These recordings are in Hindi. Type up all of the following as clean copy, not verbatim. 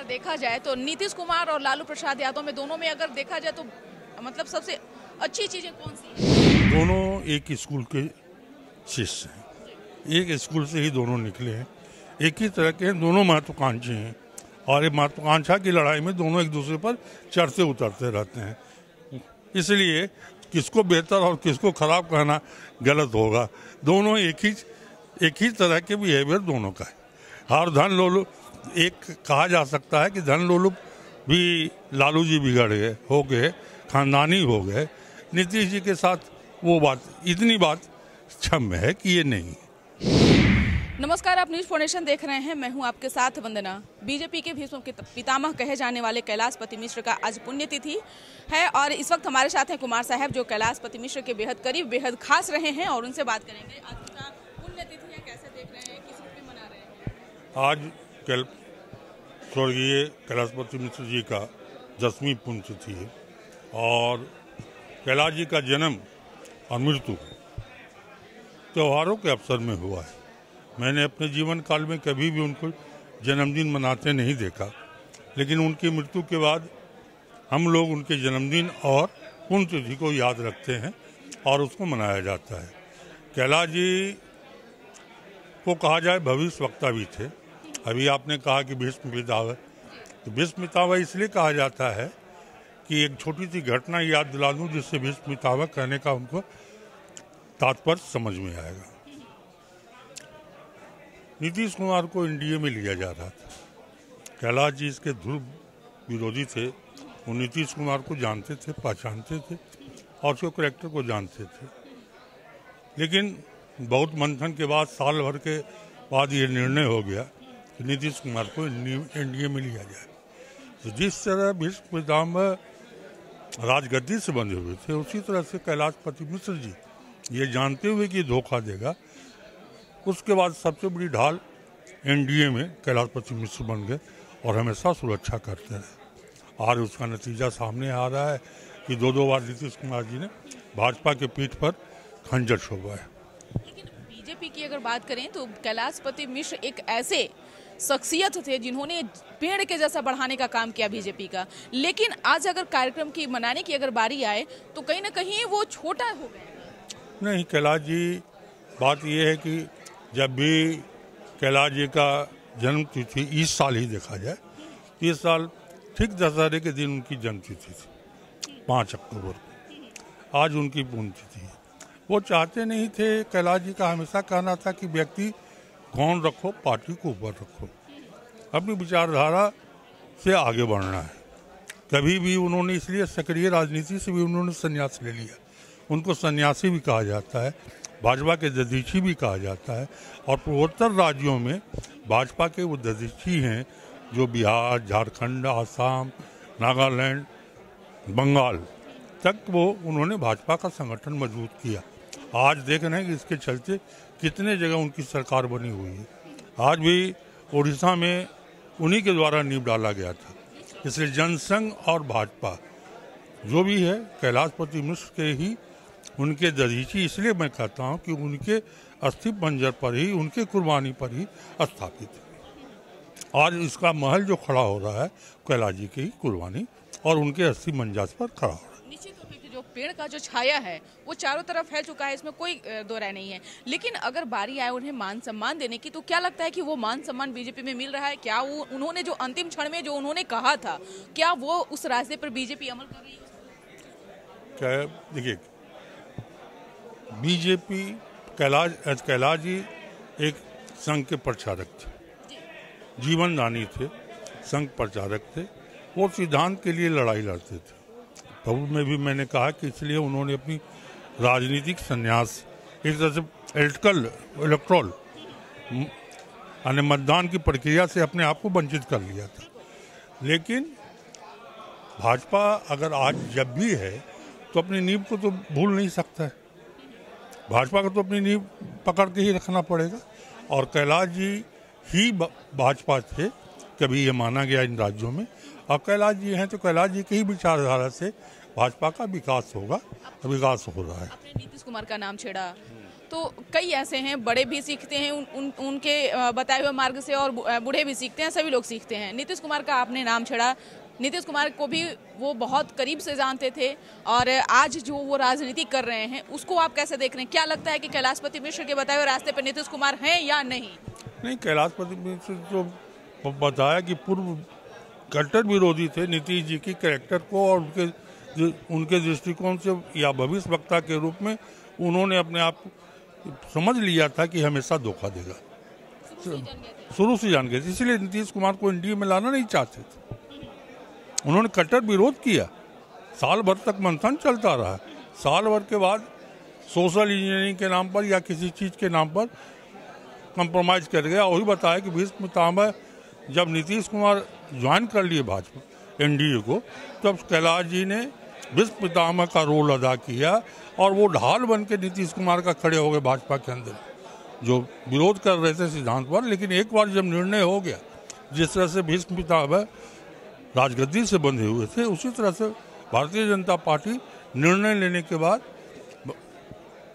अगर देखा जाए तो नीतीश कुमार और लालू प्रसाद यादव में दोनों में अगर देखा जाए तो मतलब सबसे अच्छी चीजें कौन सी है? दोनों एक स्कूल के शिष्य हैं, एक स्कूल से ही दोनों निकले हैं, एक ही तरह के हैं, दोनों महत्वाकांक्षी हैं और ये महत्वाकांक्षा की लड़ाई में दोनों एक दूसरे पर चढ़ते उतरते रहते हैं। इसलिए किसको बेहतर और किसको खराब कहना गलत होगा। दोनों एक ही तरह के बिहेवियर दोनों का है। और धन लोलुप एक कहा जा सकता है कि धन लोलुप भी लालू जी बिगड़ गए, हो गए, खानदानी हो गए। नीतीश जी के साथ वो बात, इतनी बात क्षम्य है कि ये नहीं। नमस्कार, आप न्यूज फाउंडेशन देख रहे हैं, मैं हूं आपके साथ वंदना। बीजेपी के भीष्म पितामह कहे जाने वाले कैलाशपति मिश्र का आज पुण्यतिथि है और इस वक्त हमारे साथ हैं कुमार साहब, जो कैलाशपति मिश्र के बेहद करीब, बेहद खास रहे हैं और उनसे बात करेंगे। आज का पुण्यतिथि है, कैसे देख रहे हैं, किस रूप में मना रहे हैं? आज स्वर्गीय कैलाशपति मिश्र जी का 10वीं पुण्यतिथि है और कैलाश जी का जन्म और मृत्यु त्योहारों के अवसर में हुआ है। मैंने अपने जीवन काल में कभी भी उनको जन्मदिन मनाते नहीं देखा, लेकिन उनकी मृत्यु के बाद हम लोग उनके जन्मदिन और पुण्यतिथि को याद रखते हैं और उसको मनाया जाता है। कैलाश जी को कहा जाए भविष्य वक्ता भी थे। अभी आपने कहा कि भीष्म पितामह, तो भीष्म पितामह इसलिए कहा जाता है कि एक छोटी सी घटना याद दिला दूं जिससे भीष्म पितामह कहने का उनको तात्पर्य समझ में आएगा। नीतीश कुमार को एनडीए में लिया जा रहा था। कैलाश जी इसके ध्रुव विरोधी थे। वो नीतीश कुमार को जानते थे, पहचानते थे और उसके करैक्टर को जानते थे, लेकिन बहुत मंथन के बाद, साल भर के बाद ये निर्णय हो गया कि नीतीश कुमार को एनडीए में लिया जाए। तो जिस तरह भीष्म पितामह राजगद्दी से बंधे हुए थे, उसी तरह से कैलाशपति मिश्र जी ये जानते हुए कि धोखा देगा, उसके बाद सबसे बड़ी ढाल एनडीए में कैलाशपति मिश्र बन गए और हमेशा सुरक्षा करते रहे। और उसका नतीजा सामने आ रहा है कि दो बार नीतीश कुमार जी ने भाजपा के पीठ पर खंजर शोभाया। लेकिन बीजेपी की अगर बात करें तो कैलाशपति मिश्र एक ऐसे शख्सियत थे जिन्होंने पेड़ के जैसा बढ़ाने का काम किया बीजेपी का, लेकिन आज अगर कार्यक्रम की मनाने की अगर बारी आए तो कहीं ना कहीं वो छोटा हो गया। नहीं, कैलाश जी, बात यह है कि जब भी कैलाश जी का जन्म तिथि इस साल ही देखा जाए, इस साल ठीक दशहरे के दिन उनकी जन्म तिथि थी, 5 अक्टूबर को। आज उनकी पुण्यतिथि है। वो चाहते नहीं थे, कैलाश जी का हमेशा कहना था कि व्यक्ति कौन रखो, पार्टी को ऊपर रखो, अपनी विचारधारा से आगे बढ़ना है। कभी भी उन्होंने, इसलिए सक्रिय राजनीति से भी उन्होंने संन्यास ले लिया। उनको सन्यासी भी कहा जाता है, भाजपा के दधीची भी कहा जाता है और पूर्वोत्तर राज्यों में भाजपा के वो दधीची हैं जो बिहार, झारखंड, आसाम, नागालैंड, बंगाल तक वो उन्होंने भाजपा का संगठन मजबूत किया। आज देख रहे हैं कि इसके चलते कितने जगह उनकी सरकार बनी हुई है। आज भी उड़ीसा में उन्हीं के द्वारा नींव डाला गया था। इसलिए जनसंघ और भाजपा जो भी है कैलाशपति मिश्र के ही, उनके दधीची, इसलिए मैं कहता हूं कि उनके अस्थि पंजर पर ही, उनके कुर्बानी पर ही स्थापित है। आज इसका महल जो खड़ा हो रहा है कैलाश जी की ही कुर्बानी और उनके अस्थि मंजर पर खड़ा हो रहा है। निश्चित रूप से जो पेड़ का जो छाया है वो चारों तरफ फैल चुका है, इसमें कोई दो राय नहीं है। लेकिन अगर बारी आए उन्हें मान सम्मान देने की, तो क्या लगता है कि वो मान सम्मान बीजेपी में मिल रहा है? क्या वो उन्होंने जो अंतिम क्षण में जो उन्होंने कहा था, क्या वो उस रास्ते पर बीजेपी अमल कर रही है? क्या देखिए, बीजेपी, कैलाश जी एक संघ के प्रचारक थे, जीवनदानी थे, संघ प्रचारक थे। वो सिद्धांत के लिए लड़ाई लड़ते थे। तब में भी मैंने कहा कि इसलिए उन्होंने अपनी राजनीतिक संन्यास, एक तरह से इलेक्ट्रोल यानी मतदान की प्रक्रिया से अपने आप को वंचित कर लिया था। लेकिन भाजपा अगर आज जब भी है तो अपनी नींव को तो भूल नहीं सकता है। भाजपा को तो अपनी नींव पकड़ के ही रखना पड़ेगा और कैलाश जी ही भाजपा थे, कभी ये माना गया इन राज्यों में। और कैलाश जी हैं तो कैलाश जी की ही विचारधारा से भाजपा का विकास होगा, विकास हो रहा है। आपने नीतीश कुमार का नाम छेड़ा, तो कई ऐसे हैं, बड़े भी सीखते हैं उनके बताए हुए मार्ग से, और बूढ़े भी सीखते हैं, सभी लोग सीखते हैं। नीतीश कुमार का आपने नाम छेड़ा, नीतीश कुमार को भी वो बहुत करीब से जानते थे, और आज जो वो राजनीति कर रहे हैं उसको आप कैसे देख रहे हैं? क्या लगता है कि कैलाशपति मिश्र के बताए हुए रास्ते पर नीतीश कुमार हैं या नहीं? नहीं, कैलाशपति मिश्र तो बताया कि पूर्व कट्टर विरोधी थे नीतीश जी की कैरेक्टर को, और उनके दृष्टिकोण से या भविष्य वक्ता के रूप में उन्होंने अपने आप समझ लिया था कि हमेशा धोखा देगा, शुरू से जान गए थे। इसलिए नीतीश कुमार को एनडीए में लाना नहीं चाहते थे। उन्होंने कट्टर विरोध किया, साल भर तक मंथन चलता रहा। साल भर के बाद सोशल इंजीनियरिंग के नाम पर या किसी चीज़ के नाम पर कंप्रोमाइज कर गया। वही बताया कि भीष्म पितामह जब नीतीश कुमार ज्वाइन कर लिए भाजपा एनडीए को, तब कैलाश जी ने भीष्म पितामह का रोल अदा किया, और वो ढाल बन के नीतीश कुमार का खड़े हो गए भाजपा के अंदर, जो विरोध कर रहे थे सिद्धांत पर। लेकिन एक बार जब निर्णय हो गया, जिस तरह से भीष्म पितामह राजगद्दी से बंधे हुए थे, उसी तरह से भारतीय जनता पार्टी निर्णय लेने के बाद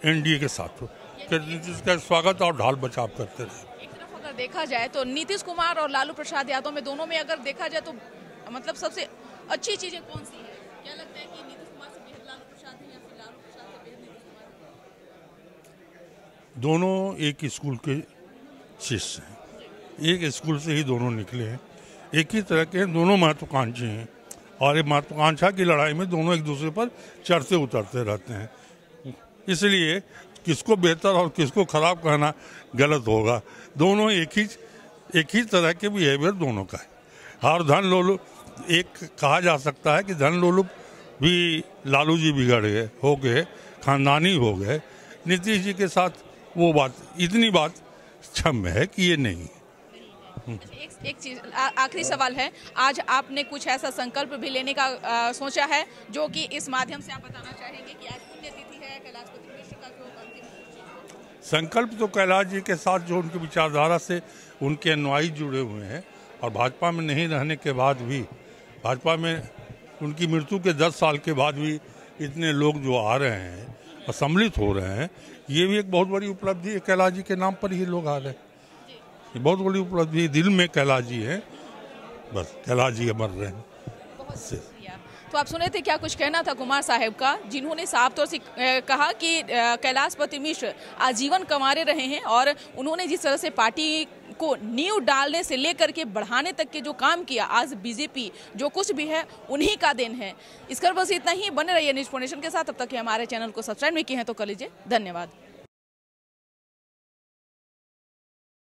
एनडीए के साथ हो, नीतीश का स्वागत और ढाल बचाव करते रहे। एक तरफ अगर देखा जाए तो नीतीश कुमार और लालू प्रसाद यादव में, दोनों में अगर देखा जाए तो मतलब सबसे अच्छी चीजें कौन सी है? क्या लगता है कि नीतीश कुमार से बेहद लालू प्रसाद है, या फिर लालू प्रसाद से बेहद नीतीश कुमार? दोनों एक स्कूल के शिष्य हैं, एक स्कूल से ही दोनों निकले हैं, एक ही तरह के दोनों महत्वाकांक्षी हैं, और ये महत्वाकांक्षा की लड़ाई में दोनों एक दूसरे पर चढ़ते उतरते रहते हैं। इसलिए किसको बेहतर और किसको खराब कहना गलत होगा। दोनों एक ही तरह के बिहेवियर दोनों का है। और धन लोलुप, एक कहा जा सकता है कि धन लोलुप भी लालू जी बिगड़ गए, हो गए, खानदानी हो गए। नीतीश जी के साथ वो बात, इतनी बात क्षम्य है कि ये नहीं। एक चीज, आखिरी सवाल है, आज आपने कुछ ऐसा संकल्प भी लेने का सोचा है जो कि इस माध्यम से आप बताना चाहेंगे कि आज पुण्यतिथि है कैलाशपति मिश्र का, जो अंतिम संकल्प तो कैलाश जी के साथ जो उनकी विचारधारा से उनके अनुयायी जुड़े हुए हैं, और भाजपा में नहीं रहने के बाद भी, भाजपा में उनकी मृत्यु के 10 साल के बाद भी इतने लोग जो आ रहे हैं, सम्मिलित हो रहे हैं, ये भी एक बहुत बड़ी उपलब्धि है। कैलाश जी के नाम पर ही लोग आ रहे हैं, ये बहुत बड़ी उपलब्धि। दिल में कैलाश जी है, बस कैलाश जी अमर रहे हैं। तो आप सुने थे क्या कुछ कहना था कुमार साहब का, जिन्होंने साफ तौर से कहा कि कैलाशपति मिश्र आजीवन कंवारे रहे हैं, और उन्होंने जिस तरह से पार्टी को नींव डालने से लेकर के बढ़ाने तक के जो काम किया, आज बीजेपी जो कुछ भी है उन्हीं का देन है। इस कर बस इतना ही। बने रहिए न्यूज़ फाउंडेशन के साथ। तब तक हमारे चैनल को सब्सक्राइब नहीं किए हैं तो कर लीजिए। धन्यवाद।